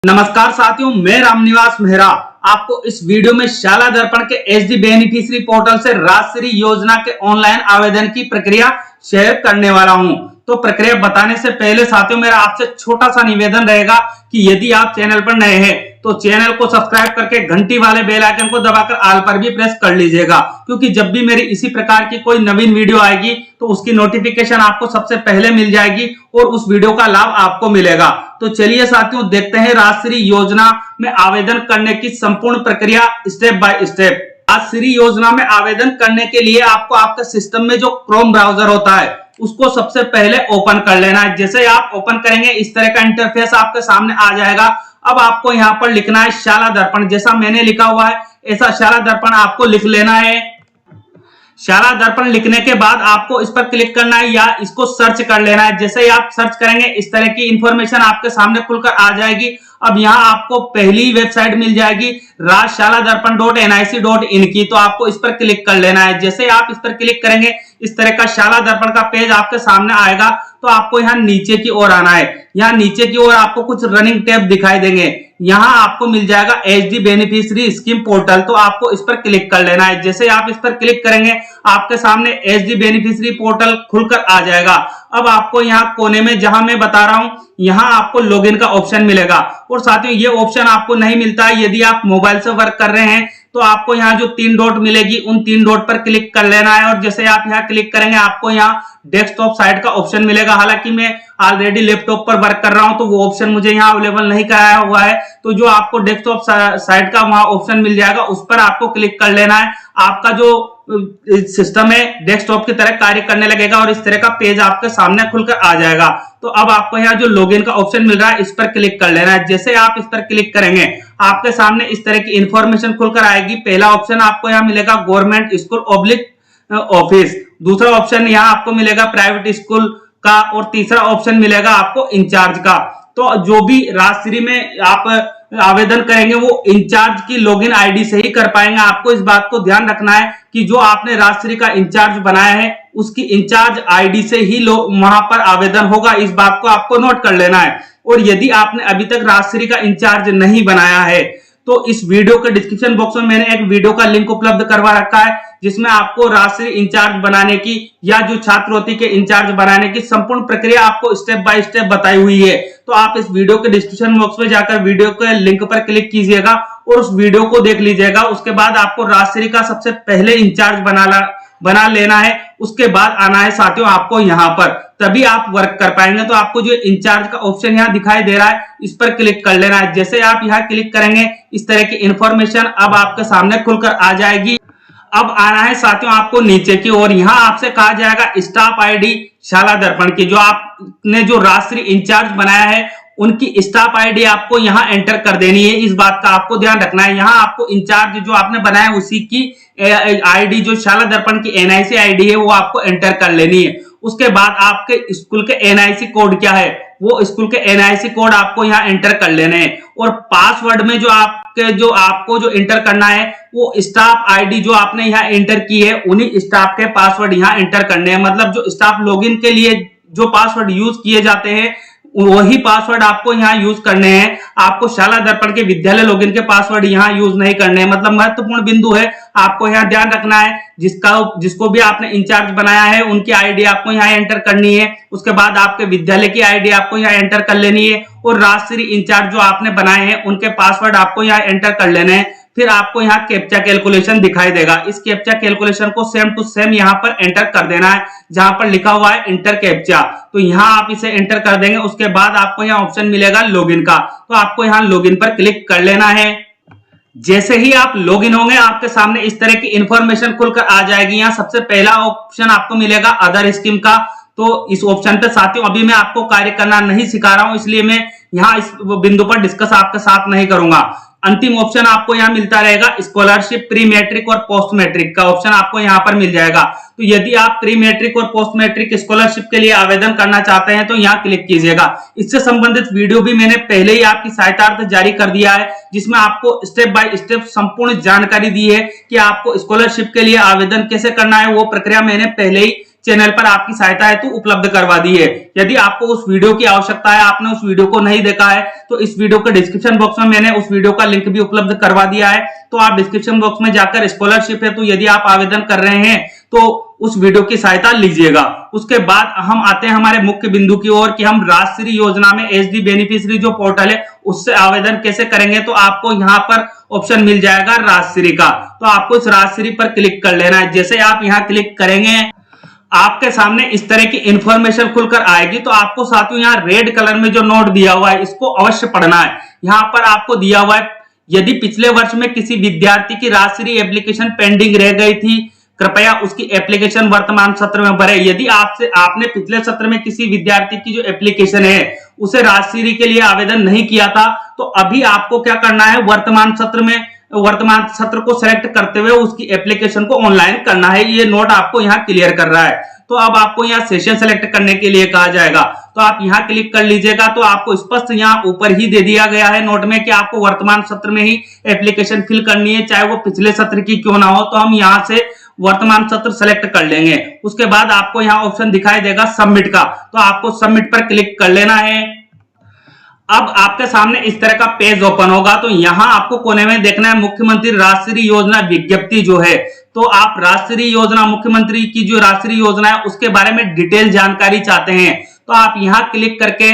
नमस्कार साथियों, मैं रामनिवास मेहरा आपको इस वीडियो में शाला दर्पण के एसडी बेनिफिशियरी पोर्टल से राजश्री योजना के ऑनलाइन आवेदन की प्रक्रिया शेयर करने वाला हूं। तो प्रक्रिया बताने से पहले साथियों, मेरा आपसे छोटा सा निवेदन रहेगा कि यदि आप चैनल पर नए हैं तो चैनल को सब्सक्राइब करके घंटी वाले बेल आइकन को दबाकर ऑल पर भी प्रेस कर लीजिएगा, क्योंकि जब भी मेरी इसी प्रकार की कोई नवीन वीडियो आएगी तो उसकी नोटिफिकेशन आपको सबसे पहले मिल जाएगी और उस वीडियो का लाभ आपको मिलेगा। तो चलिए साथियों, देखते हैं राजश्री योजना में आवेदन करने की संपूर्ण प्रक्रिया स्टेप बाय स्टेप। राजश्री योजना में आवेदन करने के लिए आपको आपके सिस्टम में जो क्रोम ब्राउजर होता है उसको सबसे पहले ओपन कर लेना है। जैसे आप ओपन करेंगे इस तरह का इंटरफेस आपके सामने आ जाएगा। अब आपको यहाँ पर लिखना है शाला दर्पण, जैसा मैंने लिखा हुआ है ऐसा शाला दर्पण आपको लिख लेना है। शाला दर्पण लिखने के बाद आपको इस पर क्लिक करना है या इसको सर्च कर लेना है। जैसे ही आप सर्च करेंगे इस तरह की इंफॉर्मेशन आपके सामने खुलकर आ जाएगी। अब यहाँ आपको पहली वेबसाइट मिल जाएगी rajshala-darpan.nic.in की, तो आपको इस पर क्लिक कर लेना है। जैसे आप इस पर क्लिक करेंगे इस तरह का शाला दर्पण का पेज आपके सामने आएगा। तो आपको यहाँ नीचे की ओर आना है। यहाँ नीचे की ओर आपको कुछ रनिंग टैब दिखाई देंगे। यहाँ आपको मिल जाएगा एचडी बेनिफिशियरी स्कीम पोर्टल, तो आपको इस पर क्लिक कर लेना है। जैसे आप इस पर क्लिक करेंगे आपके सामने एचडी बेनिफिशियरी पोर्टल खुलकर आ जाएगा। अब आपको यहाँ कोने में जहां मैं बता रहा हूं यहाँ आपको लॉगिन का ऑप्शन मिलेगा। और साथियों, ये ऑप्शन आपको नहीं मिलता है यदि आप मोबाइल से वर्क कर रहे हैं। तो आपको यहाँ जो 3 डॉट मिलेगी उन 3 डॉट पर क्लिक कर लेना है। और जैसे आप यहाँ क्लिक करेंगे आपको यहाँ डेस्कटॉप साइट का ऑप्शन मिलेगा। हालांकि मैं ऑलरेडी लैपटॉप पर वर्क कर रहा हूं तो वो ऑप्शन मुझे यहाँ अवेलेबल नहीं कराया हुआ है। तो जो आपको डेस्कटॉप साइट का वहां ऑप्शन मिल जाएगा उस पर आपको क्लिक कर लेना है। आपका जो सिस्टम है डेस्कटॉप की तरह कार्य करने लगेगा और इस तरह का पेज आपके सामने खुलकर आ जाएगा। तो अब आपको यहाँ जो लॉगिन का ऑप्शन मिल रहा है इस पर क्लिक कर लेना है। जैसे आप इस पर क्लिक करेंगे आपके सामने इस तरह की इंफॉर्मेशन खुलकर आएगी। पहला ऑप्शन आपको यहाँ मिलेगा गवर्नमेंट स्कूल ऑब्लिक ऑफिस, दूसरा ऑप्शन यहाँ आपको मिलेगा प्राइवेट स्कूल का और तीसरा ऑप्शन मिलेगा आपको इंचार्ज का। तो जो भी राजश्री में आप आवेदन करेंगे वो इंचार्ज की लॉगिन आईडी से ही कर पाएंगे। आपको इस बात को ध्यान रखना है कि जो आपने राजश्री का इंचार्ज बनाया है उसकी इंचार्ज आईडी से ही वहां पर आवेदन होगा। इस बात को आपको नोट कर लेना है। और यदि आपने अभी तक राजश्री का इंचार्ज नहीं बनाया है तो इस वीडियो के डिस्क्रिप्शन बॉक्स में मैंने एक वीडियो का लिंक उपलब्ध करवा रखा है जिसमें आपको राजश्री इंचार्ज बनाने की या जो छात्रवृत्ति के इंचार्ज बनाने की संपूर्ण प्रक्रिया आपको स्टेप बाय स्टेप बताई हुई है। तो आप इस वीडियो के डिस्क्रिप्शन बॉक्स में जाकर वीडियो के लिंक पर क्लिक कीजिएगा और उस वीडियो को देख लीजिएगा। उसके बाद आपको राजश्री का सबसे पहले इंचार्ज बना लेना है। उसके बाद आना है साथियों आपको यहाँ पर, तभी आप वर्क कर पाएंगे। तो आपको जो इंचार्ज का ऑप्शन यहाँ दिखाई दे रहा है इस पर क्लिक कर लेना है। जैसे आप यहाँ क्लिक करेंगे इस तरह की इंफॉर्मेशन अब आपके सामने खुलकर आ जाएगी। अब आना है साथियों आपको नीचे की ओर। यहाँ आपसे कहा जाएगा स्टाफ आईडी शाला दर्पण की, जो आपने जो राजश्री इंचार्ज बनाया है उनकी स्टाफ आईडी आपको यहाँ एंटर कर देनी है। इस बात का आपको ध्यान रखना है। यहाँ आपको इंचार्ज जो आपने बनाया उसी की आईडी, जो शाला दर्पण की एनआईसी आईडी है, वो आपको एंटर कर लेनी है। उसके बाद आपके स्कूल के एनआईसी कोड क्या है वो स्कूल के एनआईसी कोड आपको यहाँ एंटर कर लेने हैं। और पासवर्ड में जो आपको जो एंटर करना है वो स्टाफ आईडी जो आपने यहाँ एंटर की है उन्हीं स्टाफ के पासवर्ड यहाँ एंटर करने हैं। मतलब जो स्टाफ लॉगिन के लिए जो पासवर्ड यूज किए जाते हैं वही पासवर्ड आपको यहाँ यूज करने हैं। आपको शाला दर्पण के विद्यालय लॉगिन के पासवर्ड यहाँ यूज नहीं करने हैं। मतलब महत्वपूर्ण बिंदु है, आपको यहाँ ध्यान रखना है। जिसको भी आपने इंचार्ज बनाया है उनकी आईडी आपको यहाँ एंटर करनी है। उसके बाद आपके विद्यालय की आईडी आपको यहाँ एंटर कर लेनी है और राजश्री इंचार्ज जो आपने बनाए हैं उनके पासवर्ड आपको यहाँ एंटर कर लेने हैं। फिर आपको यहाँ कैप्चा कैलकुलेशन दिखाई देगा। इस कैप्चा कैलकुलेशन को सेम टू सेम यहाँ पर एंटर कर देना है जहां पर लिखा हुआ है इंटर कैप्चा। तो यहाँ आप इसे एंटर कर देंगे। उसके बाद आपको यहाँ ऑप्शन मिलेगा लॉगिन का, तो आपको यहाँ लॉगिन पर क्लिक कर लेना है। जैसे ही आप लॉगिन होंगे आपके सामने इस तरह की इंफॉर्मेशन खुलकर आ जाएगी। यहाँ सबसे पहला ऑप्शन आपको मिलेगा अदर स्कीम का। तो इस ऑप्शन पे साथियों अभी मैं आपको कार्य करना नहीं सिखा रहा हूं, इसलिए मैं यहाँ इस बिंदु पर डिस्कस आपके साथ नहीं करूंगा। अंतिम ऑप्शन आपको यहाँ मिलता रहेगा स्कॉलरशिप प्री मैट्रिक और पोस्ट मैट्रिक का ऑप्शन आपको यहाँ पर मिल जाएगा। तो यदि आप प्री मैट्रिक और पोस्ट मैट्रिक स्कॉलरशिप के लिए आवेदन करना चाहते हैं तो यहाँ क्लिक कीजिएगा। इससे संबंधित वीडियो भी मैंने पहले ही आपकी सहायतार्थ जारी कर दिया है जिसमें आपको स्टेप बाय स्टेप संपूर्ण जानकारी दी है कि आपको स्कॉलरशिप के लिए आवेदन कैसे करना है। वो प्रक्रिया मैंने पहले ही चैनल पर आपकी सहायता हेतु उपलब्ध करवा दी है। यदि आपको उस वीडियो की आवश्यकता है, आपने उस वीडियो को नहीं देखा है, तो इस वीडियो के डिस्क्रिप्शन बॉक्स में मैंने उस वीडियो का लिंक भी उपलब्ध करवा दिया है। तो आप डिस्क्रिप्शन बॉक्स में जाकर स्कॉलरशिप है तो यदि आप आवेदन कर रहे हैं तो उस वीडियो की सहायता लीजिएगा। उसके बाद हम आते हैं हमारे मुख्य बिंदु की ओर कि हम राजश्री योजना में एसडी बेनिफिशियरी जो पोर्टल है उससे आवेदन कैसे करेंगे। तो आपको यहाँ पर ऑप्शन मिल जाएगा राजश्री का, तो आपको इस राजश्री पर क्लिक कर लेना है। जैसे आप यहाँ क्लिक करेंगे आपके सामने इस तरह की इंफॉर्मेशन खुलकर आएगी। तो आपको साथियों यहाँ रेड कलर में जो नोट दिया हुआ है इसको अवश्य पढ़ना है। यहाँ पर आपको दिया हुआ है, यदि पिछले वर्ष में किसी विद्यार्थी की राजश्री एप्लीकेशन पेंडिंग रह गई थी, कृपया उसकी एप्लीकेशन वर्तमान सत्र में भरें। यदि आपने पिछले सत्र में किसी विद्यार्थी की जो एप्लीकेशन है उसे राजश्री के लिए आवेदन नहीं किया था, तो अभी आपको क्या करना है, वर्तमान सत्र को सिलेक्ट करते हुए उसकी एप्लीकेशन को ऑनलाइन करना है। ये नोट आपको यहाँ क्लियर कर रहा है। तो अब आपको यहाँ सेशन सेलेक्ट करने के लिए कहा जाएगा, तो आप यहाँ क्लिक कर लीजिएगा। तो आपको स्पष्ट यहाँ ऊपर ही दे दिया गया है नोट में कि आपको वर्तमान सत्र में ही एप्लीकेशन फिल करनी है, चाहे वो पिछले सत्र की क्यों ना हो। तो हम यहाँ से वर्तमान सत्र सेलेक्ट कर लेंगे। उसके बाद आपको यहाँ ऑप्शन दिखाई देगा सबमिट का, तो आपको सबमिट पर क्लिक कर लेना है। अब आपके सामने इस तरह का पेज ओपन होगा। तो यहाँ आपको कोने में देखना है मुख्यमंत्री राजश्री योजना विज्ञप्ति जो है। तो आप राजश्री योजना, मुख्यमंत्री की जो राजश्री योजना है उसके बारे में डिटेल जानकारी चाहते हैं, तो आप यहाँ क्लिक करके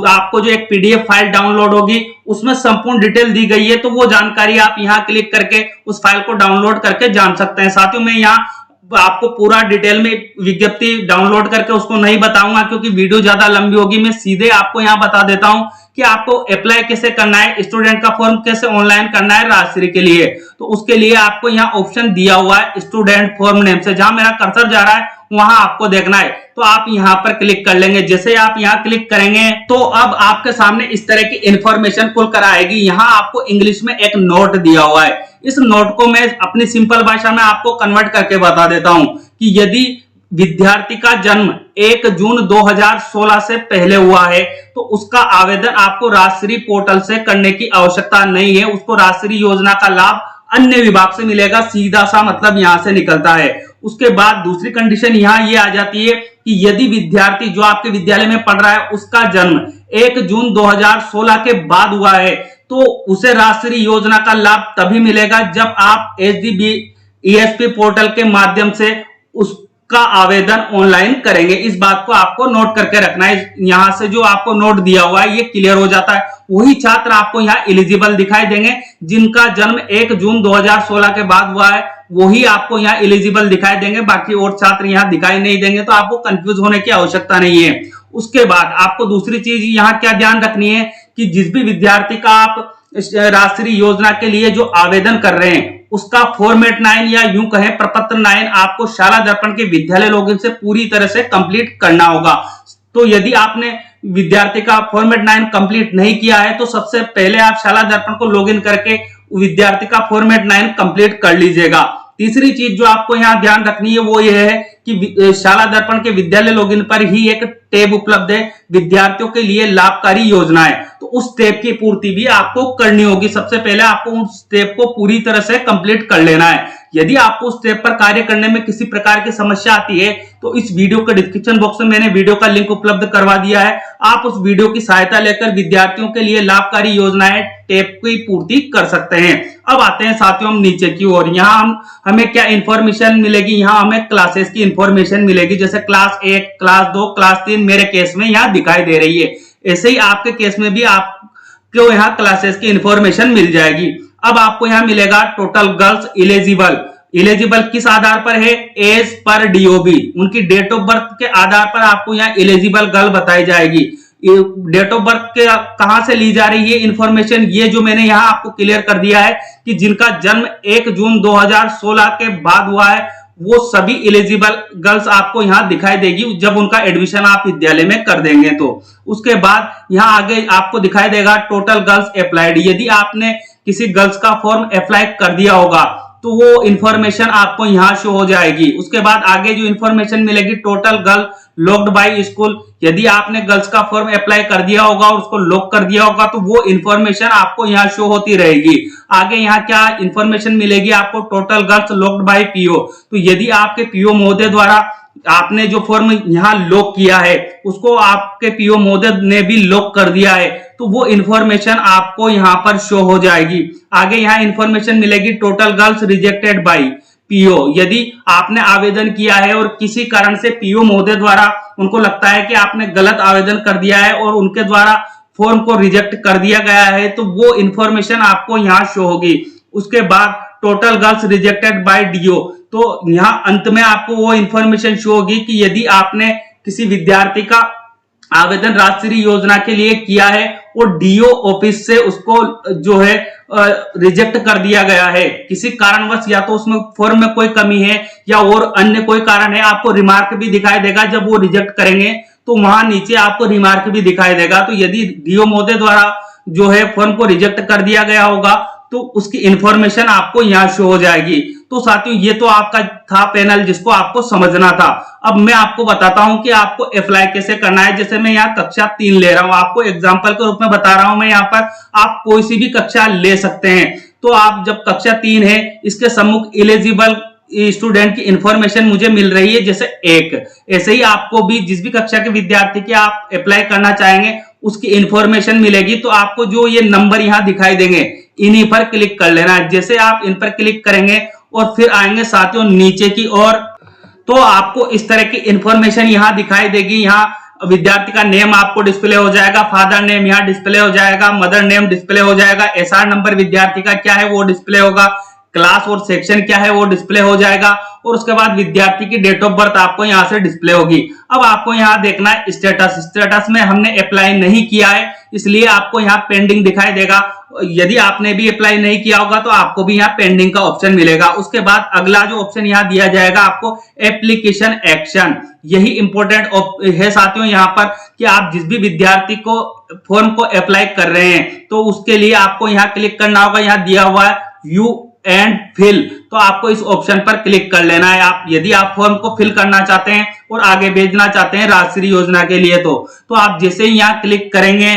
आपको जो एक पीडीएफ फाइल डाउनलोड होगी उसमें संपूर्ण डिटेल दी गई है। तो वो जानकारी आप यहाँ क्लिक करके उस फाइल को डाउनलोड करके जान सकते हैं। साथियों मैं यहाँ आपको पूरा डिटेल में विज्ञप्ति डाउनलोड करके उसको नहीं बताऊंगा क्योंकि वीडियो ज्यादा लंबी होगी। मैं सीधे आपको यहाँ बता देता हूं कि आपको अप्लाई कैसे करना है, स्टूडेंट का फॉर्म कैसे ऑनलाइन करना है राजश्री के लिए। तो उसके लिए आपको यहाँ ऑप्शन दिया हुआ है स्टूडेंट फॉर्म नेम से, जहां मेरा कर्सर जा रहा है वहां आपको देखना है। तो आप यहाँ पर क्लिक कर लेंगे। जैसे आप यहाँ क्लिक करेंगे तो अब आपके सामने इस तरह की इंफॉर्मेशन खुलकर आएगी। यहाँ आपको इंग्लिश में एक नोट दिया हुआ है। इस नोट को मैं अपनी सिंपल भाषा में आपको कन्वर्ट करके बता देता हूं कि यदि विद्यार्थी का जन्म 1 जून 2016 से पहले हुआ है तो उसका आवेदन आपको राजश्री पोर्टल से करने की आवश्यकता नहीं है। उसको राजश्री योजना का लाभ अन्य विभाग से मिलेगा, सीधा सा मतलब यहां से निकलता है। उसके बाद दूसरी कंडीशन यहाँ ये आ जाती है कि यदि विद्यार्थी जो आपके विद्यालय में पढ़ रहा है उसका जन्म 1 जून 2016 के बाद हुआ है तो उसे राजश्री योजना का लाभ तभी मिलेगा जब आप एसडी पोर्टल के माध्यम से उसका आवेदन ऑनलाइन करेंगे। इस बात को आपको नोट करके रखना है। यहां से जो आपको नोट दिया हुआ है ये क्लियर हो जाता है। वही छात्र आपको यहाँ एलिजिबल दिखाई देंगे जिनका जन्म 1 जून 2016 के बाद हुआ है, वही आपको यहाँ एलिजिबल दिखाई देंगे, बाकी और छात्र यहाँ दिखाई नहीं देंगे। तो आपको कंफ्यूज होने की आवश्यकता नहीं है। उसके बाद आपको दूसरी चीज यहाँ क्या ध्यान रखनी है कि जिस भी विद्यार्थी का आप राजश्री योजना के लिए जो आवेदन कर रहे हैं उसका फॉर्मेट 9 या यूं कहें प्रपत्र 9 आपको शाला दर्पण के विद्यालय लॉगिन से पूरी तरह से कंप्लीट करना होगा। तो यदि आपने विद्यार्थी का फॉर्मेट 9 कंप्लीट नहीं किया है तो सबसे पहले आप शाला दर्पण को लॉगिन करके विद्यार्थी का फॉर्मेट 9 कंप्लीट कर लीजिएगा। तीसरी चीज जो आपको यहाँ ध्यान रखनी है वो ये है कि शाला दर्पण के विद्यालय लॉगिन पर ही एक टैब उपलब्ध है विद्यार्थियों के लिए लाभकारी योजनाएं। तो उस टैब की पूर्ति भी आपको करनी होगी। सबसे पहले आपको उस टैब को पूरी तरह से कंप्लीट कर लेना है। यदि आपको उस टैब पर कार्य करने में किसी प्रकार की समस्या आती है तो इस वीडियो के डिस्क्रिप्शन बॉक्स में मैंने वीडियो का लिंक उपलब्ध करवा दिया है। आप उस वीडियो की सहायता लेकर विद्यार्थियों के लिए लाभकारी योजनाएं टैब की पूर्ति कर सकते हैं। अब आते हैं साथियों हम नीचे की ओर। यहाँ हमें क्या इंफॉर्मेशन मिलेगी, यहाँ हमें क्लासेस की इंफॉर्मेशन मिलेगी। जैसे क्लास 1, क्लास 2, क्लास 3 मेरे केस में यहाँ दिखाई दे रही है। ऐसे ही आपके केस में भी आपको यहाँ क्लासेस की इंफॉर्मेशन मिल जाएगी। अब आपको यहाँ मिलेगा टोटल गर्ल्स इलिजिबल किस आधार पर है, एज पर डीओबी, उनकी डेट ऑफ बर्थ के आधार पर आपको यहाँ इलिजिबल गर्ल बताई जाएगी। डेट ऑफ बर्थ के कहां से ली जा रही है इंफॉर्मेशन, ये जो मैंने यहाँ आपको क्लियर कर दिया है कि जिनका जन्म 1 जून 2016 के बाद हुआ है वो सभी एलिजिबल गर्ल्स आपको यहाँ दिखाई देगी जब उनका एडमिशन आप विद्यालय में कर देंगे। तो उसके बाद यहाँ आगे आपको दिखाई देगा टोटल गर्ल्स अप्लाइड। यदि आपने किसी गर्ल्स का फॉर्म अप्लाई कर दिया होगा तो वो इंफॉर्मेशन आपको यहाँ शो हो जाएगी। उसके बाद आगे जो इंफॉर्मेशन मिलेगी total girl locked by school, यदि आपने गर्ल्स का फॉर्म अप्लाई कर दिया होगा और उसको लॉक कर दिया होगा तो वो इंफॉर्मेशन आपको यहाँ शो होती रहेगी। आगे यहाँ क्या इंफॉर्मेशन मिलेगी आपको, total girls locked by PO. तो यदि आपके पीओ महोदय द्वारा आपने जो फॉर्म यहाँ लॉक किया है उसको आपके पीओ महोदय ने भी लॉक कर दिया है, तो वो इंफॉर्मेशन आपको यहाँ पर शो हो जाएगी। आगे यहाँ इंफॉर्मेशन मिलेगी total girls rejected by PO. यदि आपने आवेदन किया है और किसी कारण से पीओ महोदय द्वारा उनको लगता है कि आपने गलत आवेदन कर दिया है और उनके द्वारा फॉर्म को रिजेक्ट कर दिया गया है, तो वो इंफॉर्मेशन आपको यहाँ शो होगी। उसके बाद total girls rejected by DO, तो यहाँ अंत में आपको वो इंफॉर्मेशन शो होगी कि यदि आपने किसी विद्यार्थी का आवेदन राष्ट्रीय योजना के लिए किया है और डीओ ऑफिस से उसको जो है रिजेक्ट कर दिया गया है किसी कारणवश, या तो उसमें फॉर्म में कोई कमी है या और अन्य कोई कारण है, आपको रिमार्क भी दिखाई देगा। जब वो रिजेक्ट करेंगे तो वहां नीचे आपको रिमार्क भी दिखाई देगा। तो यदि डीओ महोदय द्वारा जो है फॉर्म को रिजेक्ट कर दिया गया होगा तो उसकी इंफॉर्मेशन आपको यहाँ शो हो जाएगी। तो साथियों ये तो आपका था पैनल जिसको आपको समझना था। अब मैं आपको बताता हूं कि आपको अप्लाई कैसे करना है। जैसे मैं यहाँ कक्षा 3 ले रहा हूं, आपको एग्जांपल के रूप में बता रहा हूं मैं यहाँ पर, आप कोई सी भी कक्षा ले सकते हैं। तो आप जब कक्षा 3 है, इसके सम्मुख इलिजिबल स्टूडेंट की इंफॉर्मेशन मुझे मिल रही है जैसे 1, ऐसे ही आपको भी जिस भी कक्षा के विद्यार्थी की आप अप्लाई करना चाहेंगे उसकी इंफॉर्मेशन मिलेगी। तो आपको जो ये नंबर यहाँ दिखाई देंगे इन्हीं पर क्लिक कर लेना है। जैसे आप इन पर क्लिक करेंगे और फिर आएंगे साथियों नीचे की ओर, तो आपको इस तरह की इंफॉर्मेशन यहाँ दिखाई देगी। यहाँ विद्यार्थी का नेम आपको डिस्प्ले हो जाएगा, फादर नेम यहाँ डिस्प्ले हो जाएगा, मदर नेम डिस्प्ले हो जाएगा, एसआर नंबर विद्यार्थी का क्या है वो डिस्प्ले होगा, क्लास और सेक्शन क्या है वो डिस्प्ले हो जाएगा, और उसके बाद विद्यार्थी की डेट ऑफ बर्थ आपको यहाँ से डिस्प्ले होगी। अब आपको यहाँ देखना है स्टेटस में हमने अप्लाई नहीं किया है इसलिए आपको यहाँ पेंडिंग दिखाई देगा। यदि आपने भी अप्लाई नहीं किया होगा तो आपको भी यहाँ पेंडिंग का ऑप्शन मिलेगा। उसके बाद अगला जो ऑप्शन यहाँ दिया जाएगा आपको एप्लीकेशन एक्शन, यही इंपॉर्टेंट है साथियों यहाँ पर कि आप जिस भी विद्यार्थी को फॉर्म को अप्लाई कर रहे हैं तो उसके लिए आपको यहाँ क्लिक करना होगा। यहाँ दिया हुआ है व्यू एंड फिल, तो आपको इस ऑप्शन पर क्लिक कर लेना है। आप यदि आप फॉर्म को फिल करना चाहते हैं और आगे भेजना चाहते हैं राष्ट्रीय योजना के लिए तो आप जैसे ही यहाँ क्लिक करेंगे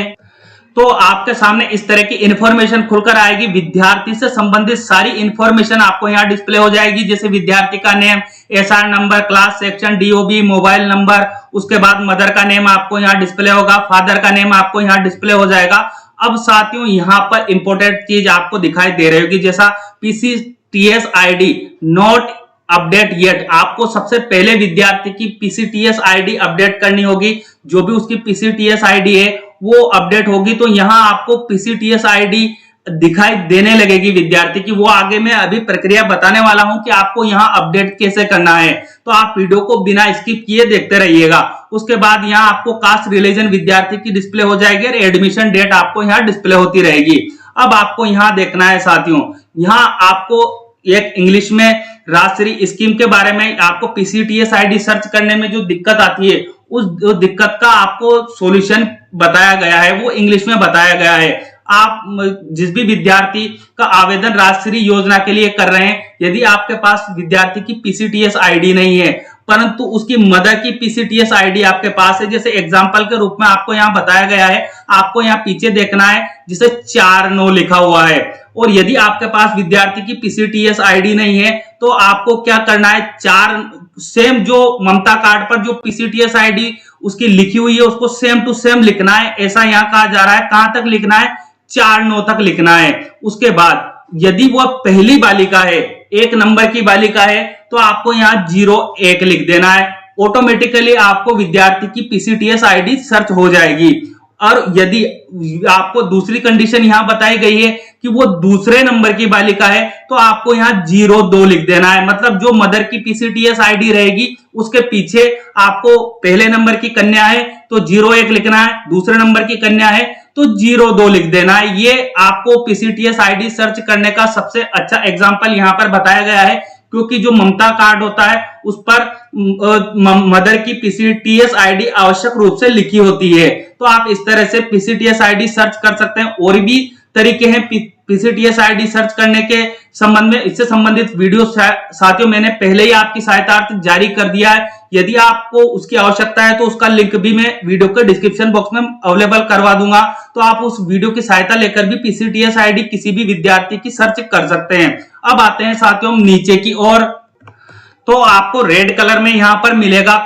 तो आपके सामने इस तरह की इंफॉर्मेशन खुलकर आएगी। विद्यार्थी से संबंधित सारी इंफॉर्मेशन आपको यहाँ डिस्प्ले हो जाएगी, जैसे विद्यार्थी का name, SR number, class, section, DOB, mobile number, उसके बाद मदर का नेम आपको यहाँ डिस्प्ले होगा, फादर का नेम आपको यहाँ डिस्प्ले हो जाएगा। अब साथियों यहाँ पर इंपॉर्टेंट चीज आपको दिखाई दे रही होगी, जैसा PCTS ID not update yet, आपको सबसे पहले विद्यार्थी की पीसीटीएस आईडी अपडेट करनी होगी। जो भी उसकी पीसीटीएस आईडी है वो अपडेट होगी, तो यहाँ आपको पीसीटीएस आईडी दिखाई देने लगेगी विद्यार्थी की। वो आगे मैं अभी प्रक्रिया बताने वाला हूं कि आपको यहाँ अपडेट कैसे करना है, तो आप वीडियो को बिना स्किप किए देखते रहिएगा। उसके बाद यहाँ आपको कास्ट रिलीजन विद्यार्थी की डिस्प्ले हो जाएगी और एडमिशन डेट आपको यहाँ डिस्प्ले होती रहेगी। अब आपको यहाँ देखना है साथियों, यहाँ आपको एक इंग्लिश में राष्ट्रीय स्कीम के बारे में आपको पीसीटीएस आईडी सर्च करने में जो दिक्कत आती है उस दिक्कत का आपको सॉल्यूशन बताया गया है, वो इंग्लिश में बताया गया है। आप जिस भी विद्यार्थी का आवेदन राष्ट्रीय योजना के लिए कर रहे हैं, यदि आपके पास विद्यार्थी की पीसीटीएस आईडी नहीं है परंतु उसकी मदर की पीसीटीएस आईडी आपके पास है, जैसे एग्जांपल के रूप में आपको यहाँ बताया गया है, आपको यहाँ पीछे देखना है जिसे 4-9 लिखा हुआ है। और यदि आपके पास विद्यार्थी की पीसीटीएस आईडी नहीं है तो आपको क्या करना है, 4 सेम जो ममता कार्ड पर जो पीसीटीएस आईडी उसकी लिखी हुई है उसको सेम टू सेम लिखना है। ऐसा यहाँ कहा जा रहा है, कहां तक लिखना है, 4-9 तक लिखना है। उसके बाद यदि वह पहली बालिका है, 1 नंबर की बालिका है, तो आपको यहाँ 01 लिख देना है। ऑटोमेटिकली आपको विद्यार्थी की पीसीटीएस आईडी सर्च हो जाएगी। और यदि आपको दूसरी कंडीशन यहां बताई गई है कि वो दूसरे नंबर की बालिका है तो आपको यहाँ 02 लिख देना है। मतलब जो मदर की पीसीटीएस आईडी रहेगी उसके पीछे आपको पहले नंबर की कन्या है तो 01 लिखना है, दूसरे नंबर की कन्या है तो 02 लिख देना है। ये आपको पीसीटीएस आईडी सर्च करने का सबसे अच्छा एग्जांपल यहाँ पर बताया गया है, क्योंकि जो ममता कार्ड होता है उस पर मदर की पीसीटीएस आईडी आवश्यक रूप से लिखी होती है। तो आप इस तरह से पीसीटीएस आईडी सर्च कर सकते हैं। और भी तरीके हैं पीसीटीएस आईडी सर्च करने के संबंध में। इससे संबंधित वीडियो साथियों मैंने पहले ही आपकी सहायतार्थ जारी कर दिया है। यदि आपको उसकी आवश्यकता है तो उसका लिंक भी मैं वीडियो के डिस्क्रिप्शन बॉक्स में अवेलेबल करवा दूंगा, तो आप उस वीडियो की सहायता लेकर भी पीसीटीएस आईडी किसी भी विद्यार्थी की सर्च कर सकते हैं। अब आते हैं साथियों नीचे की ओर, तो आपको रेड कलर में यहां पर मिलेगा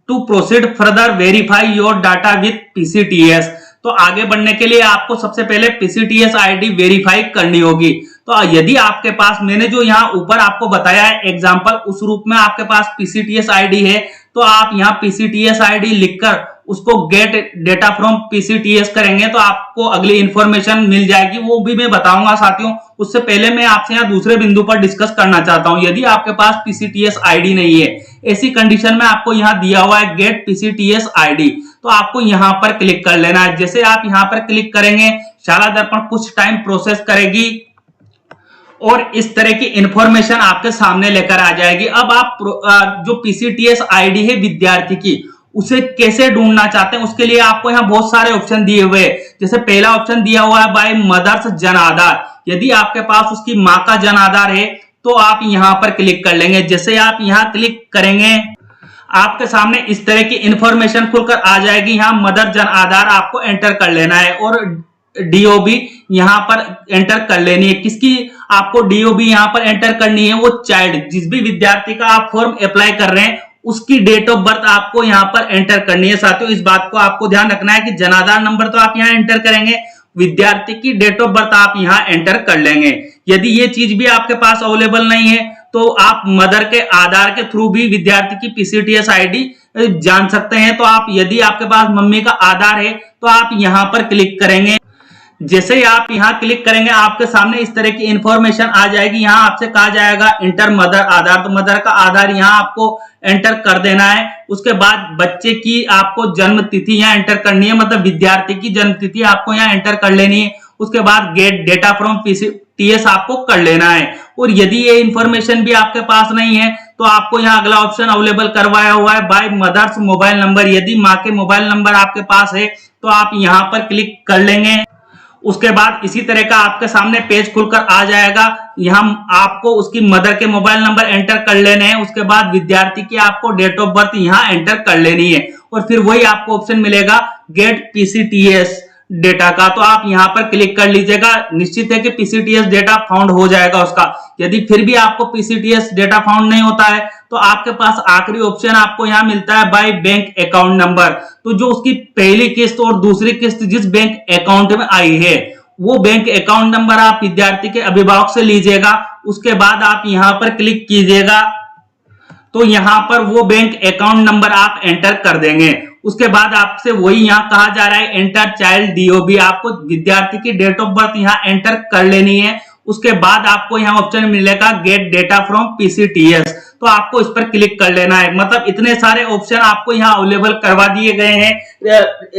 to proceed further verify your data with PCTS. तो आगे बढ़ने के लिए आपको सबसे पहले पीसीटीएस आईडी वेरीफाई करनी होगी। तो यदि आपके पास मैंने जो यहाँ ऊपर आपको बताया है एग्जांपल, उस रूप में आपके पास पीसीटीएस आईडी है, तो आप यहाँ पीसीटीएस आईडी लिखकर उसको गेट डेटा फ्रॉम पीसीटीएस करेंगे तो आपको अगली इंफॉर्मेशन मिल जाएगी, वो भी मैं बताऊंगा साथियों। उससे पहले मैं आपसे यहाँ दूसरे बिंदु पर डिस्कस करना चाहता हूँ। यदि आपके पास पीसीटीएस आईडी नहीं है, ऐसी कंडीशन में आपको यहाँ दिया हुआ है गेट पीसीटीएस आईडी, तो आपको यहाँ पर क्लिक कर लेना है। जैसे आप यहाँ पर क्लिक करेंगे, शाला दर्पण कुछ टाइम प्रोसेस करेगी और इस तरह की इंफॉर्मेशन आपके सामने लेकर आ जाएगी। अब आप जो पीसीटीएस आईडी है विद्यार्थी की, उसे कैसे ढूंढना चाहते हैं, उसके लिए आपको यहाँ बहुत सारे ऑप्शन दिए हुए हैं। जैसे पहला ऑप्शन दिया हुआ है बाय मदर्स जन आधार। यदि आपके पास उसकी माँ का जन आधार है तो आप यहाँ पर क्लिक कर लेंगे। जैसे आप यहाँ क्लिक करेंगे, आपके सामने इस तरह की इंफॉर्मेशन खुलकर आ जाएगी। यहाँ मदर जन आधार आपको एंटर कर लेना है और डीओबी यहाँ पर एंटर कर लेनी है। किसकी आपको डीओबी यहाँ पर एंटर करनी है? वो चाइल्ड, जिस भी विद्यार्थी का आप फॉर्म अप्लाई कर रहे हैं उसकी डेट ऑफ बर्थ आपको यहाँ पर एंटर करनी है। साथियों इस बात को आपको ध्यान रखना है कि जनाधार नंबर तो आप यहाँ एंटर करेंगे, विद्यार्थी की डेट ऑफ बर्थ आप यहाँ एंटर कर लेंगे। यदि ये चीज भी आपके पास अवेलेबल नहीं है तो आप मदर के आधार के थ्रू भी विद्यार्थी की पीसीटीएस आईडी जान सकते हैं। तो आप यदि आपके पास मम्मी का आधार है तो आप यहाँ पर क्लिक करेंगे। जैसे ही आप यहाँ क्लिक करेंगे आपके सामने इस तरह की इंफॉर्मेशन आ जाएगी। यहाँ आपसे कहा जाएगा इंटर मदर आधार, तो मदर का आधार यहाँ आपको एंटर कर देना है। उसके बाद बच्चे की आपको जन्म तिथि यहाँ एंटर करनी है, मतलब विद्यार्थी की जन्म तिथि आपको यहाँ एंटर कर लेनी है। उसके बाद गेट डेटा फ्रॉम पीसीटीएस आपको कर लेना है। और यदि ये इंफॉर्मेशन भी आपके पास नहीं है तो आपको यहाँ अगला ऑप्शन अवेलेबल करवाया हुआ है बाय मदर्स मोबाइल नंबर। यदि माँ के मोबाइल नंबर आपके पास है तो आप यहाँ पर क्लिक कर लेंगे। उसके बाद इसी तरह का आपके सामने पेज खुलकर आ जाएगा। यहाँ आपको उसकी मदर के मोबाइल नंबर एंटर कर लेने हैं। उसके बाद विद्यार्थी की आपको डेट ऑफ बर्थ यहाँ एंटर कर लेनी है और फिर वही आपको ऑप्शन मिलेगा गेट पीसीटीएस डेटा का, तो आप यहाँ पर क्लिक कर लीजिएगा। निश्चित है कि पीसीटीएस डेटा फाउंड हो जाएगा उसका। यदि फिर भी आपको पीसीटीएस डेटा फाउंड नहीं होता है तो आपके पास आखिरी ऑप्शन आपको यहाँ मिलता है बाय बैंक अकाउंट नंबर। तो जो उसकी पहली किस्त और दूसरी किस्त जिस बैंक अकाउंट में आई है वो बैंक अकाउंट नंबर आप विद्यार्थी के अभिभावक से लीजिएगा। उसके बाद आप यहाँ पर क्लिक कीजिएगा तो यहाँ पर वो बैंक अकाउंट नंबर आप एंटर कर देंगे। उसके बाद आपसे वही यहाँ कहा जा रहा है एंटर चाइल्ड डीओबी, आपको विद्यार्थी की डेट ऑफ बर्थ यहाँ एंटर कर लेनी है। उसके बाद आपको यहाँ ऑप्शन मिलेगा गेट डेटा फ्रॉम पीसीटीएस, तो आपको इस पर क्लिक कर लेना है। मतलब इतने सारे ऑप्शन आपको यहाँ अवेलेबल करवा दिए गए हैं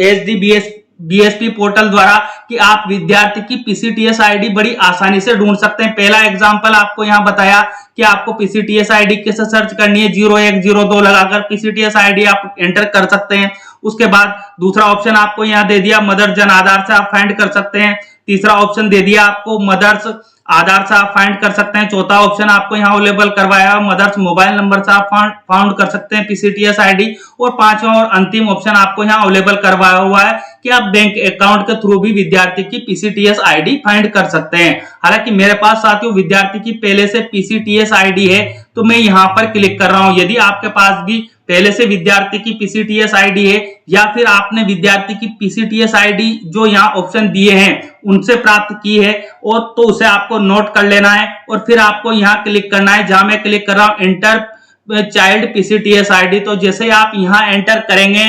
एसडीबीएसपी पोर्टल द्वारा कि आप विद्यार्थी की पीसीटीएस आईडी बड़ी आसानी से ढूंढ सकते हैं। पहला एग्जांपल आपको यहाँ बताया कि आपको पीसीटीएस आईडी कैसे सर्च करनी है, 0102 लगाकर पीसीटीएस आईडी आप एंटर कर सकते हैं। उसके बाद दूसरा ऑप्शन आपको यहाँ दे दिया मदर जन आधार से आप फाइंड कर सकते हैं। तीसरा ऑप्शन दे दिया आपको मदर्स आधार से आप फाइंड कर सकते हैं। चौथा ऑप्शन आपको यहाँ अवेलेबल करवाया मदर्स मोबाइल नंबर से आप फाउंड कर सकते हैं पीसीटीएस आईडी। और पांचवा और अंतिम ऑप्शन आपको यहाँ अवेलेबल करवाया हुआ है कि आप बैंक अकाउंट के थ्रू भी विद्यार्थी की पीसीटीएस आईडी फाइंड कर सकते हैं। हालांकि मेरे पास साथियों विद्यार्थी की पहले से पीसीटीएस आईडी है तो मैं यहाँ पर क्लिक कर रहा हूँ। यदि आपके पास भी पहले से विद्यार्थी की पीसीटीएस आईडी है या फिर आपने विद्यार्थी की पीसीटीएस आईडी जो यहाँ ऑप्शन दिए हैं उनसे प्राप्त की है और तो उसे आपको नोट कर लेना है और फिर आपको यहाँ क्लिक करना है जहां मैं क्लिक कर रहा हूँ एंटर चाइल्ड पीसीटीएस आईडी। तो जैसे आप यहाँ एंटर करेंगे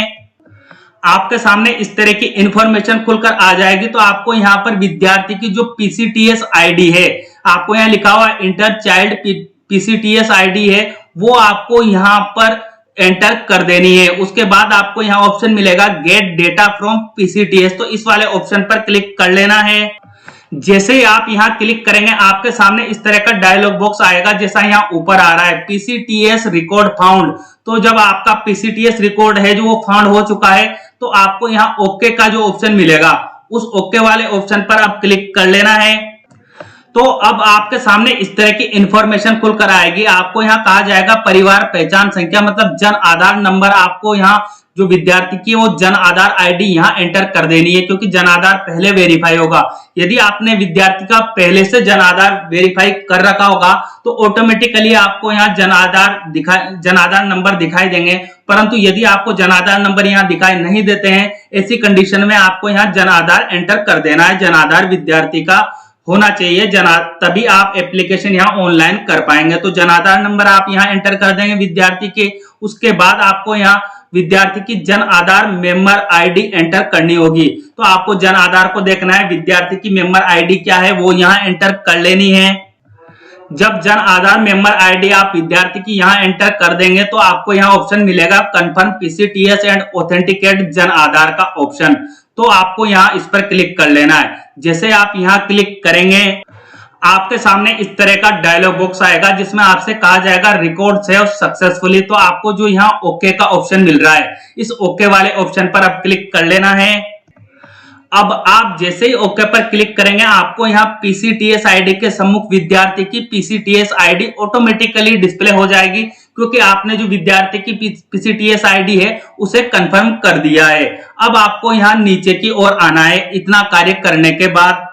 आपके सामने इस तरह की इंफॉर्मेशन खुलकर आ जाएगी। तो आपको यहाँ पर विद्यार्थी की जो पीसीटीएस आईडी है, आपको यहाँ लिखा हुआ इंटर चाइल्ड पीसीटीएस आईडी है, वो आपको यहाँ पर एंटर कर देनी है। उसके बाद आपको यहाँ ऑप्शन मिलेगा गेट डेटा फ्रॉम पीसीटीएस, तो इस वाले ऑप्शन पर क्लिक कर लेना है। जैसे ही आप यहाँ क्लिक करेंगे आपके सामने इस तरह का डायलॉग बॉक्स आएगा जैसा यहाँ ऊपर आ रहा है पीसीटीएस रिकॉर्ड फाउंड। तो जब आपका पीसीटीएस रिकॉर्ड है जो वो फाउंड हो चुका है तो आपको यहाँ ओके का जो ऑप्शन मिलेगा उस ओके वाले ऑप्शन पर आप क्लिक कर लेना है। तो अब आपके सामने इस तरह की इंफॉर्मेशन खुलकर आएगी। आपको यहाँ कहा जाएगा परिवार पहचान संख्या मतलब जन आधार नंबर आपको यहाँ जो विद्यार्थी की वो जन आधार आईडी यहाँ एंटर कर देनी है, क्योंकि जन आधार पहले वेरीफाई होगा। यदि आपने विद्यार्थी का पहले से जन आधार वेरीफाई कर रखा होगा तो ऑटोमेटिकली आपको यहाँ जन आधार नंबर दिखाई देंगे। परंतु यदि आपको जन आधार नंबर यहाँ दिखाई नहीं देते हैं, ऐसी कंडीशन में आपको यहाँ जन आधार एंटर कर देना है। जन आधार विद्यार्थी का होना चाहिए, तभी आप एप्लीकेशन यहाँ ऑनलाइन कर पाएंगे। तो जन आधार नंबर आप यहाँ एंटर कर देंगे विद्यार्थी के। उसके बाद आपको यहाँ विद्यार्थी की Jan Aadhaar member ID enter करनी होगी। तो आपको जन आधार को देखना है, विद्यार्थी की मेंबर आईडी क्या है वो यहाँ एंटर कर लेनी है। जब जन आधार मेंबर आईडी आप विद्यार्थी की यहाँ एंटर कर देंगे तो आपको यहाँ ऑप्शन मिलेगा confirm PCTS and authenticate Jan Aadhaar का ऑप्शन। तो आपको यहाँ इस पर क्लिक कर लेना है। जैसे आप यहाँ क्लिक करेंगे आपके सामने इस तरह का डायलॉग बॉक्स आएगा, जिसमें आपसे कहा जाएगा रिकॉर्ड सेव सक्सेसफुली। तो आपको जो यहाँ ओके का ऑप्शन मिल रहा है, इस ओके वाले ऑप्शन पर अब क्लिक कर लेना है। अब आप जैसे ही ओके पर क्लिक करेंगे आपको यहाँ पीसीटीएस आईडी के सम्मुख विद्यार्थी की पीसीटीएस आईडी ऑटोमेटिकली डिस्प्ले हो जाएगी, क्योंकि आपने जो विद्यार्थी की पीसीटीएस आईडी है उसे कंफर्म कर दिया है। अब आपको यहाँ नीचे की ओर आना है। इतना कार्य करने के बाद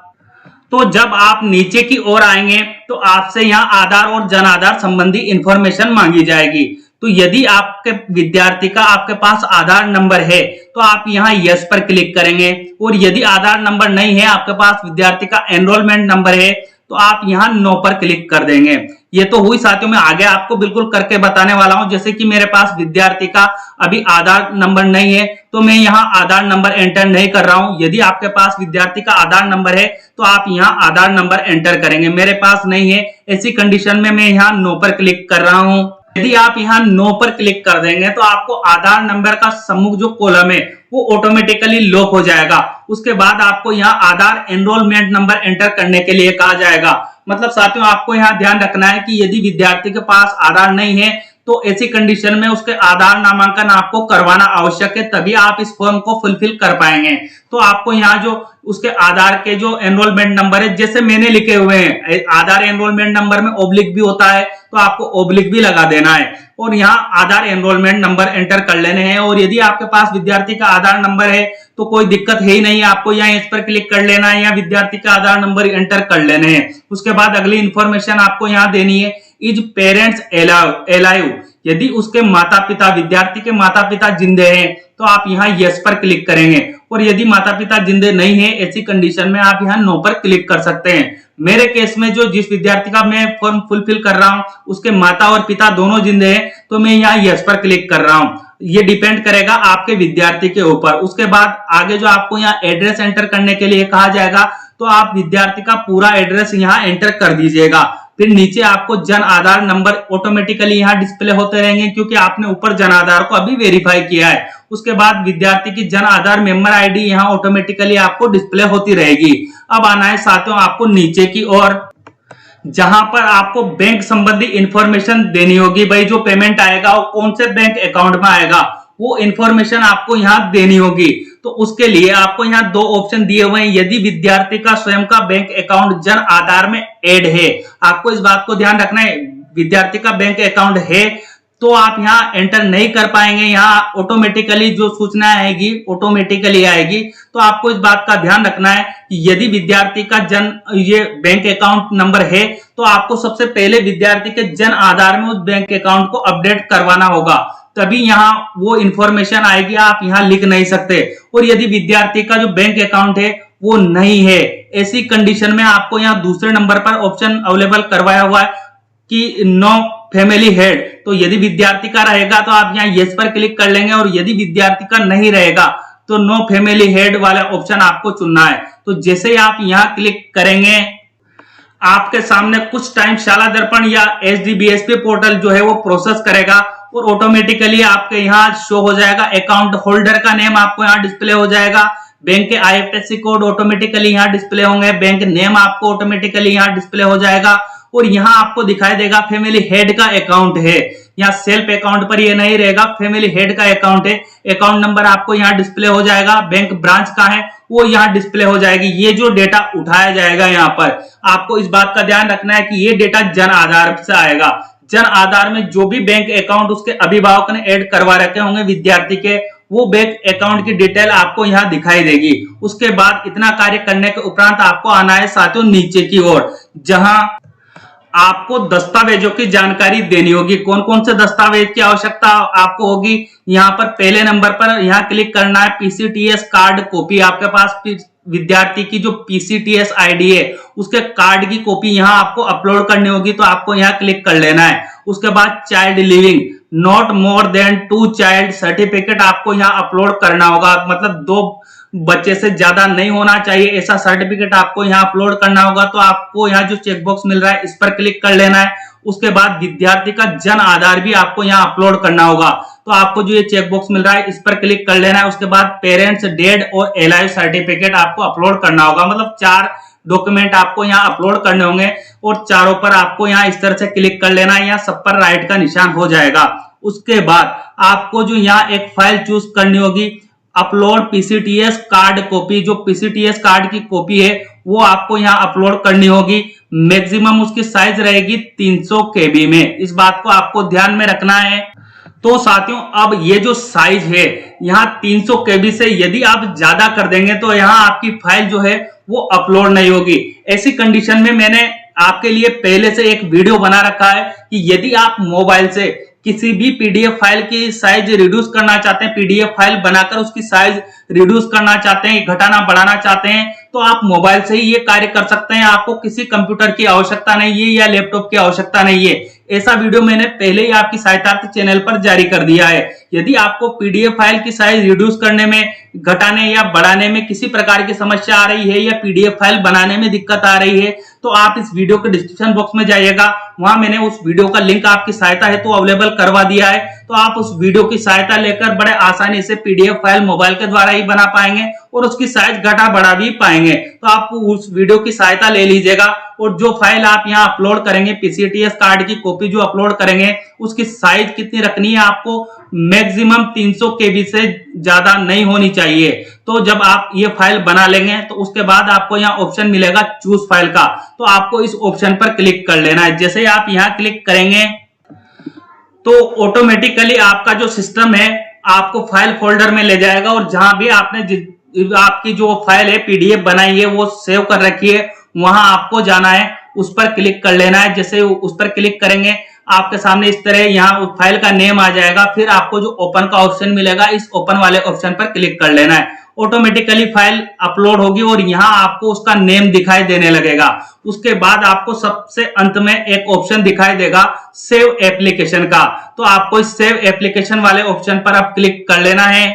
तो जब आप नीचे की ओर आएंगे तो आपसे यहाँ आधार और जन आधार संबंधी इंफॉर्मेशन मांगी जाएगी। तो यदि आपके विद्यार्थी का आपके पास आधार नंबर है तो आप यहाँ यस पर क्लिक करेंगे, और यदि आधार नंबर नहीं है, आपके पास विद्यार्थी का एनरोलमेंट नंबर है, तो आप यहाँ नो पर क्लिक कर देंगे। ये तो हुई साथियों, मैं आगे आपको बिल्कुल करके बताने वाला हूं। जैसे कि मेरे पास विद्यार्थी का अभी आधार नंबर नहीं है तो मैं यहाँ आधार नंबर एंटर नहीं कर रहा हूं। यदि आपके पास विद्यार्थी का आधार नंबर है तो आप यहाँ आधार नंबर एंटर करेंगे। मेरे पास नहीं है, ऐसी कंडीशन में मैं यहाँ नो पर क्लिक कर रहा हूं। यदि आप यहाँ नो पर क्लिक कर देंगे तो आपको आधार नंबर का सम्मुख जो कॉलम है वो ऑटोमेटिकली लॉक हो जाएगा। उसके बाद आपको यहाँ आधार एनरोलमेंट नंबर एंटर करने के लिए कहा जाएगा। मतलब साथियों आपको यहाँ ध्यान रखना है कि यदि विद्यार्थी के पास आधार नहीं है तो ऐसी कंडीशन में उसके आधार नामांकन आपको करवाना आवश्यक है, तभी आप इस फॉर्म को फुलफिल कर पाएंगे। तो आपको यहाँ जो उसके आधार के जो एनरोलमेंट नंबर है, जैसे मैंने लिखे हुए हैं, आधार एनरोलमेंट नंबर में ओब्लिक भी होता है तो आपको ओब्लिक भी लगा देना है, और यहाँ आधार एनरोलमेंट नंबर एंटर कर लेने हैं। और यदि आपके पास विद्यार्थी का आधार नंबर है तो कोई दिक्कत है ही नहीं, आपको यहाँ इस पर क्लिक कर लेना है, यहाँ विद्यार्थी का आधार नंबर एंटर कर लेने हैं। उसके बाद अगली इंफॉर्मेशन आपको यहाँ देनी है, इज पेरेंट्स अलाइव। यदि उसके माता पिता, विद्यार्थी के माता पिता जिंदे हैं तो आप यहाँ यस पर क्लिक करेंगे, और यदि माता पिता जिंदे नहीं है ऐसी कंडीशन में आप यहाँ नो पर क्लिक कर सकते हैं। मेरे केस में जो जिस विद्यार्थी का मैं फॉर्म फुलफिल कर रहा हूँ उसके माता और पिता दोनों जिंदे हैं, तो मैं यहाँ यस पर क्लिक कर रहा हूँ। ये डिपेंड करेगा आपके विद्यार्थी के ऊपर। उसके बाद आगे जो आपको यहाँ एड्रेस एंटर करने के लिए कहा जाएगा तो आप विद्यार्थी का पूरा एड्रेस यहाँ एंटर कर दीजिएगा। फिर नीचे आपको जन आधार नंबर ऑटोमेटिकली यहाँ डिस्प्ले होते रहेंगे, क्योंकि आपने ऊपर जन आधार को अभी वेरीफाई किया है। उसके बाद विद्यार्थी की जन आधार मेंबर आईडी यहाँ ऑटोमेटिकली आपको डिस्प्ले होती रहेगी। अब आना है साथियों आपको नीचे की ओर, जहां पर आपको बैंक संबंधी इंफॉर्मेशन देनी होगी। भाई जो पेमेंट आएगा वो कौन से बैंक अकाउंट में आएगा वो इंफॉर्मेशन आपको यहाँ देनी होगी। तो उसके लिए आपको यहाँ दो ऑप्शन दिए हुए हैं। यदि विद्यार्थी का स्वयं का बैंक अकाउंट जन आधार में ऐड है, आपको इस बात को ध्यान रखना है, विद्यार्थी का बैंक अकाउंट है तो आप यहाँ एंटर नहीं कर पाएंगे। यहाँ ऑटोमेटिकली जो सूचना आएगी ऑटोमेटिकली आएगी। तो आपको इस बात का ध्यान रखना है कि यदि विद्यार्थी का ये बैंक अकाउंट नंबर है तो आपको सबसे पहले विद्यार्थी के जन आधार में उस बैंक अकाउंट को अपडेट करवाना होगा, तभी यहाँ वो इंफॉर्मेशन आएगी। आप यहाँ लिख नहीं सकते। और यदि विद्यार्थी का जो बैंक अकाउंट है वो नहीं है, ऐसी कंडीशन में आपको यहाँ दूसरे नंबर पर ऑप्शन अवेलेबल करवाया हुआ है कि नो फैमिली हेड। तो यदि विद्यार्थी का रहेगा तो आप यहाँ यस पर क्लिक कर लेंगे, और यदि विद्यार्थी का नहीं रहेगा तो नो फैमिली हेड वाला ऑप्शन आपको चुनना है। तो जैसे ही आप यहाँ क्लिक करेंगे आपके सामने कुछ टाइम शाला दर्पण या एचडीबीएसपी पोर्टल जो है वो प्रोसेस करेगा, और ऑटोमेटिकली आपके यहाँ शो हो जाएगा। अकाउंट होल्डर का नेम आपको यहाँ डिस्प्ले हो जाएगा, बैंक के आईएफएससी कोड ऑटोमेटिकली यहाँ डिस्प्ले होंगे, बैंक नेम आपको ऑटोमेटिकली यहाँ डिस्प्ले हो जाएगा, और यहाँ आपको दिखाई देगा फैमिली हेड का अकाउंट है। यहाँ सेल्फ अकाउंट पर ये नहीं रहेगा, फैमिली हेड का अकाउंट है। अकाउंट नंबर आपको यहाँ डिस्प्ले हो जाएगा, बैंक ब्रांच का है वो यहाँ डिस्प्ले हो जाएगी। ये जो डेटा उठाया जाएगा यहाँ पर आपको इस बात का ध्यान रखना है कि ये डेटा जन आधार से आएगा। जन आधार में जो भी बैंक अकाउंट उसके अभिभावक ने ऐड करवा रखे होंगे विद्यार्थी के, वो बैंक अकाउंट की डिटेल आपको यहाँ दिखाई देगी। उसके बाद इतना कार्य करने के उपरांत आपको आना है साथियों नीचे की ओर, जहां आपको दस्तावेजों की जानकारी देनी होगी। कौन कौन से दस्तावेज की आवश्यकता आपको होगी, यहाँ पर पहले नंबर पर यहाँ क्लिक करना है पीसीटीएस कार्ड कॉपी। आपके पास विद्यार्थी की जो पीसीटीएस आईडी है उसके कार्ड की कॉपी यहाँ आपको अपलोड करनी होगी, तो आपको यहाँ क्लिक कर लेना है। उसके बाद child living not more than 2 child certificate आपको यहाँ अपलोड करना होगा, मतलब 2 बच्चे से ज्यादा नहीं होना चाहिए ऐसा सर्टिफिकेट आपको यहाँ अपलोड करना होगा। तो आपको यहाँ जो चेकबॉक्स मिल रहा है इस पर क्लिक कर लेना है। उसके बाद विद्यार्थी का जन आधार भी आपको यहाँ अपलोड करना होगा, तो आपको जो ये चेकबॉक्स मिल रहा है इस पर क्लिक कर लेना है। उसके बाद पेरेंट्स डेड और एलाइव सर्टिफिकेट आपको अपलोड करना होगा, मतलब 4 डॉक्यूमेंट आपको यहाँ अपलोड करने होंगे और चारों पर आपको यहाँ इस तरह से क्लिक कर लेना है। यहाँ सब पर राइट का निशान हो जाएगा। उसके बाद आपको जो यहाँ एक फाइल चूज करनी होगी, अपलोड पीसीटीएस कार्ड कॉपी। जो पीसीटीएस कार्ड की कॉपी है वो आपको यहाँ अपलोड करनी होगी। मैक्सिमम उसकी साइज रहेगी 300 केबी में, इस बात को आपको ध्यान में रखना है। तो साथियों अब ये जो साइज है यहाँ 300 केबी से यदि आप ज्यादा कर देंगे तो यहाँ आपकी फाइल जो है वो अपलोड नहीं होगी। ऐसी कंडीशन में मैंने आपके लिए पहले से एक वीडियो बना रखा है कि यदि आप मोबाइल से किसी भी पीडीएफ फाइल की साइज रिड्यूस करना चाहते हैं, पीडीएफ फाइल बनाकर उसकी साइज रिड्यूस करना चाहते हैं, घटाना बढ़ाना चाहते हैं, तो आप मोबाइल से ही ये कार्य कर सकते हैं। आपको किसी कंप्यूटर की आवश्यकता नहीं है या लैपटॉप की आवश्यकता नहीं है। ऐसा वीडियो मैंने पहले ही आपकी सहायतार्थ चैनल पर जारी कर दिया है। यदि आपको पीडीएफ फाइल की साइज रिड्यूस करने में, घटाने या बढ़ाने में किसी प्रकार की समस्या आ रही है या पीडीएफ फाइल बनाने में दिक्कत आ रही है तो आप इस वीडियो के डिस्क्रिप्शन बॉक्स में जाइएगा, वहां मैंने उस वीडियो का लिंक आपकी सहायता हेतु अवेलेबल करवा दिया है। तो आप उस वीडियो की सहायता लेकर बड़े आसानी से पीडीएफ फाइल मोबाइल के द्वारा ही बना पाएंगे और उसकी साइज घटा बढ़ा भी पाएंगे। तो आप उस वीडियो की सहायता ले लीजिएगा और जो फाइल आप यहाँ अपलोड करेंगे, पीसीटीएस कार्ड की कॉपी जो अपलोड करेंगे, उसकी साइज कितनी रखनी है आपको, मैक्सिमम 300 केबी से ज्यादा नहीं होनी चाहिए। तो जब आप ये फाइल बना लेंगे तो उसके बाद आपको यहाँ ऑप्शन मिलेगा चूज फाइल का, तो आपको इस ऑप्शन पर क्लिक कर लेना है। जैसे आप यहाँ क्लिक करेंगे तो ऑटोमेटिकली आपका जो सिस्टम है आपको फाइल फोल्डर में ले जाएगा और जहां भी आपने आपकी जो फाइल है पीडीएफ बनाई है वो सेव कर रखी है वहां आपको जाना है, उस पर क्लिक कर लेना है। जैसे उस पर क्लिक करेंगे आपके सामने इस तरह यहाँ उस फाइल का नेम आ जाएगा, फिर आपको जो ओपन का ऑप्शन मिलेगा इस ओपन वाले ऑप्शन पर क्लिक कर लेना है। ऑटोमेटिकली फाइल अपलोड होगी और यहाँ आपको उसका नेम दिखाई देने लगेगा। उसके बाद आपको सबसे अंत में एक ऑप्शन दिखाई देगा सेव एप्लीकेशन का, तो आपको इस सेव एप्लीकेशन वाले ऑप्शन पर आप क्लिक कर लेना है।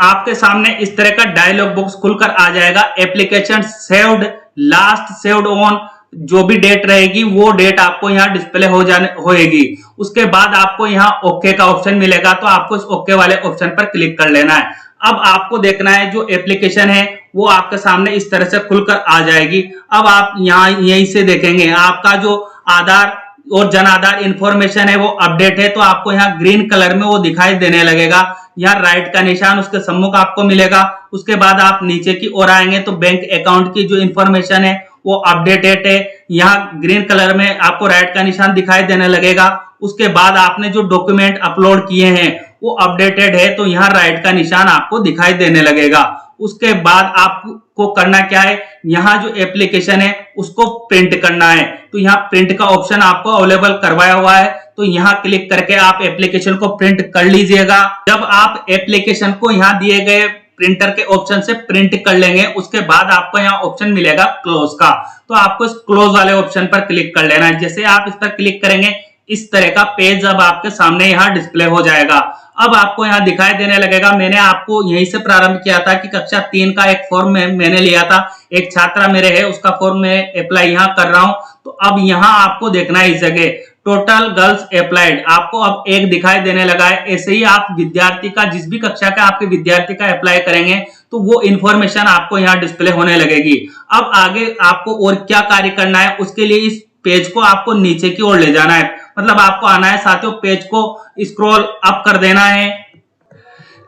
आपके सामने इस तरह का डायलॉग बॉक्स खुलकर आ जाएगा। Application saved, last saved on, जो भी डेट रहेगी वो डेट आपको यहाँ डिस्प्ले होएगी। उसके बाद आपको यहाँ ओके का ऑप्शन मिलेगा, तो आपको इस ओके वाले ऑप्शन पर क्लिक कर लेना है। अब आपको देखना है जो एप्लीकेशन है वो आपके सामने इस तरह से खुलकर आ जाएगी। अब आप यहाँ यहीं से देखेंगे आपका जो आधार और जन आधार इंफॉर्मेशन है वो अपडेट है, तो आपको यहाँ ग्रीन कलर में वो दिखाई देने लगेगा। यहाँ राइट का निशान उसके सम्मुख आपको मिलेगा। उसके बाद आप नीचे की ओर आएंगे तो बैंक अकाउंट की जो इंफॉर्मेशन है वो अपडेटेड है, यहाँ ग्रीन कलर में आपको राइट का निशान दिखाई देने लगेगा। उसके बाद आपने जो डॉक्यूमेंट अपलोड किए हैं वो अपडेटेड है, तो यहाँ राइट का निशान आपको दिखाई देने लगेगा। उसके बाद आपको करना क्या है, यहाँ जो एप्लीकेशन है उसको प्रिंट करना है, तो यहाँ प्रिंट का ऑप्शन आपको अवेलेबल करवाया हुआ है, तो यहाँ क्लिक करके आप एप्लीकेशन को प्रिंट कर लीजिएगा। जब आप एप्लीकेशन को यहाँ दिए गए प्रिंटर के ऑप्शन से प्रिंट कर लेंगे उसके बाद आपको यहाँ ऑप्शन मिलेगा क्लोज का, तो आपको इस क्लोज वाले ऑप्शन पर क्लिक कर लेना है। जैसे आप इस पर क्लिक करेंगे इस तरह का पेज अब आपके सामने यहाँ डिस्प्ले हो जाएगा। अब आपको यहाँ दिखाई देने लगेगा, मैंने आपको यहीं से प्रारंभ किया था कि कक्षा 3 का एक फॉर्म मैंने लिया था, एक छात्रा मेरे है उसका फॉर्म मैं अप्लाई यहाँ कर रहा हूँ। तो अब यहाँ आपको देखना है इस जगह टोटल गर्ल्स अप्लाइड, आपको अब 1 दिखाई देने लगा है। ऐसे ही आप विद्यार्थी का, जिस भी कक्षा का आपके विद्यार्थी का अप्लाई करेंगे तो वो इंफॉर्मेशन आपको यहाँ डिस्प्ले होने लगेगी। अब आगे आपको और क्या कार्य करना है, उसके लिए इस पेज को आपको नीचे की ओर ले जाना है, मतलब आपको आना है साथियों पेज को स्क्रॉल अप कर देना है।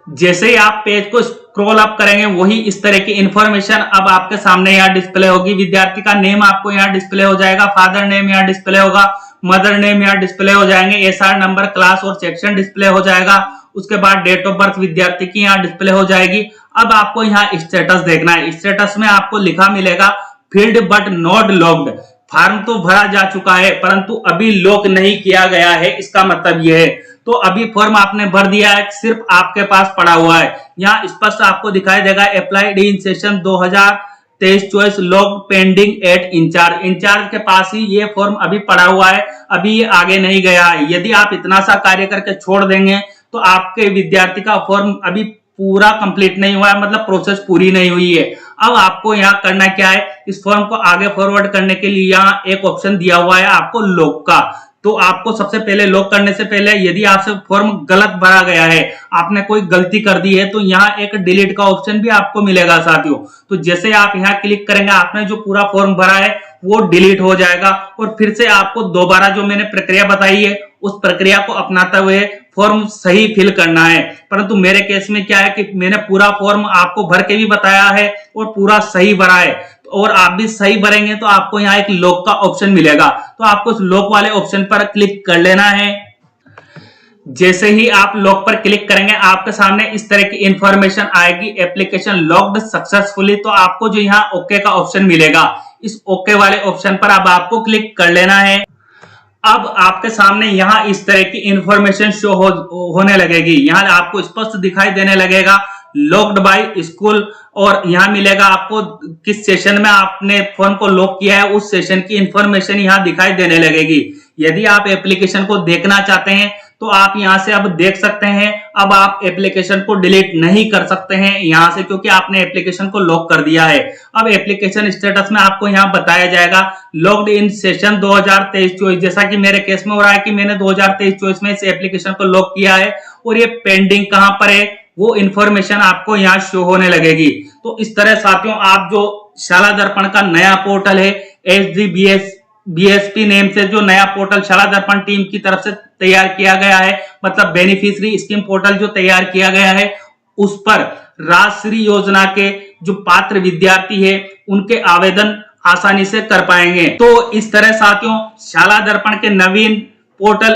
जैसे ही आप पेज को स्क्रॉल अप करेंगे वही इस तरह की इंफॉर्मेशन अब आपके सामने यहाँ डिस्प्ले होगी। विद्यार्थी का नेम आपको यहाँ डिस्प्ले हो जाएगा, फादर नेम यहाँ डिस्प्ले होगा, मदर नेम यहाँ डिस्प्ले हो जाएंगे, एसआर नंबर, क्लास और सेक्शन डिस्प्ले हो जाएगा। उसके बाद डेट ऑफ बर्थ विद्यार्थी की यहाँ डिस्प्ले हो जाएगी। अब आपको यहाँ स्टेटस देखना है। स्टेटस में आपको लिखा मिलेगा field but not locked. Form तो भरा जा चुका है परंतु अभी लॉक नहीं किया गया है, इसका मतलब यह है। तो अभी फॉर्म आपने भर दिया है, सिर्फ आपके पास पड़ा हुआ है। यहाँ स्पष्ट आपको दिखाई देगा applied in session 2023 choice lock pending at incharge. Incharge के पास ही ये फॉर्म अभी पड़ा हुआ है, अभी ये आगे नहीं गया है। यदि आप इतना सा कार्य करके छोड़ देंगे तो आपके विद्यार्थी का फॉर्म अभी पूरा कंप्लीट नहीं हुआ है, मतलब प्रोसेस पूरी नहीं हुई है। अब आपको यहाँ करना क्या है, इस फॉर्म को आगे फॉरवर्ड करने के लिए यहाँ एक ऑप्शन दिया हुआ है आपको लॉक का। तो आपको सबसे पहले लॉक करने से पहले यदि आपसे फॉर्म गलत भरा गया है, आपने कोई गलती कर दी है, तो यहाँ एक डिलीट का ऑप्शन भी आपको मिलेगा साथियों। तो जैसे आप यहाँ क्लिक करेंगे, आपने जो पूरा फॉर्म भरा है वो डिलीट हो जाएगा और फिर से आपको दोबारा जो मैंने प्रक्रिया बताई है उस प्रक्रिया को अपनाते हुए फॉर्म सही फिल करना है। परंतु मेरे केस में क्या है कि मैंने पूरा फॉर्म आपको भर के भी बताया है और पूरा सही भरा है, और आप भी सही भरेंगे तो आपको यहाँ एक लॉक का ऑप्शन मिलेगा। तो आपको उस लॉक वाले ऑप्शन पर क्लिक कर लेना है। जैसे ही आप लॉक पर क्लिक करेंगे आपके सामने इस तरह की इंफॉर्मेशन आएगी, एप्लीकेशन लॉक्ड सक्सेसफुली। तो आपको जो यहाँ ओके का ऑप्शन मिलेगा, इस ओके वाले ऑप्शन पर अब आपको क्लिक कर लेना है। अब आपके सामने यहाँ इस तरह की इंफॉर्मेशन शो होने लगेगी। यहाँ आपको स्पष्ट दिखाई देने लगेगा लॉक्ड बाय स्कूल, और यहाँ मिलेगा आपको किस सेशन में आपने फॉर्म को लॉक किया है उस सेशन की इंफॉर्मेशन यहाँ दिखाई देने लगेगी। यदि आप एप्लीकेशन को देखना चाहते हैं तो आप यहाँ से अब देख सकते हैं। अब आप एप्लीकेशन को डिलीट नहीं कर सकते हैं यहाँ से, क्योंकि आपने एप्लीकेशन को लॉक कर दिया है। अब एप्लीकेशन स्टेटस में आपको यहाँ बताया जाएगा लॉक्ड इन सेशन 2023 चॉइस। जैसा कि मेरे केस में हो रहा है कि मैंने 2023 चॉइस में इस एप्लीकेशन को लॉक किया है और ये पेंडिंग कहां पर है वो इंफॉर्मेशन आपको यहाँ शो होने लगेगी। तो इस तरह साथियों आप जो शाला दर्पण का नया पोर्टल है BSP नेम से जो नया पोर्टल शाला दर्पण टीम की तरफ से तैयार किया गया है, मतलब बेनिफिशियरी स्कीम पोर्टल जो तैयार किया गया है, उस पर राजश्री योजना के जो पात्र विद्यार्थी है उनके आवेदन आसानी से कर पाएंगे। तो इस तरह साथियों शाला दर्पण के नवीन पोर्टल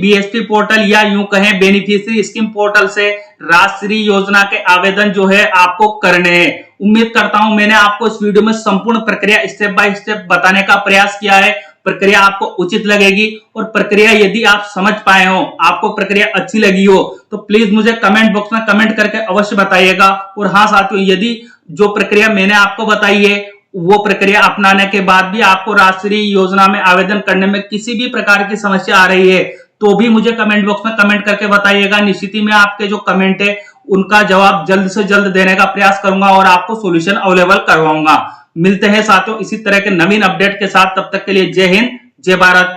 BSP पोर्टल या यूं कहें बेनिफिशियरी स्कीम पोर्टल से राजश्री योजना के आवेदन जो है आपको करने हैं। उम्मीद करता हूं मैंने आपको इस वीडियो में संपूर्ण प्रक्रिया स्टेप बाय स्टेप बताने का प्रयास किया है। प्रक्रिया आपको उचित लगेगी और प्रक्रिया यदि आप समझ पाए हो, आपको प्रक्रिया अच्छी लगी हो, तो प्लीज मुझे कमेंट बॉक्स में कमेंट करके अवश्य बताइएगा। और हाँ साथियों, यदि जो प्रक्रिया मैंने आपको बताई है वो प्रक्रिया अपनाने के बाद भी आपको राजश्री योजना में आवेदन करने में किसी भी प्रकार की समस्या आ रही है तो भी मुझे कमेंट बॉक्स में कमेंट करके बताइएगा। निश्चित ही मैं आपके जो कमेंट है उनका जवाब जल्द से जल्द देने का प्रयास करूंगा और आपको सॉल्यूशन अवेलेबल करवाऊंगा। मिलते हैं साथियों इसी तरह के नवीन अपडेट के साथ, तब तक के लिए जय हिंद जय भारत।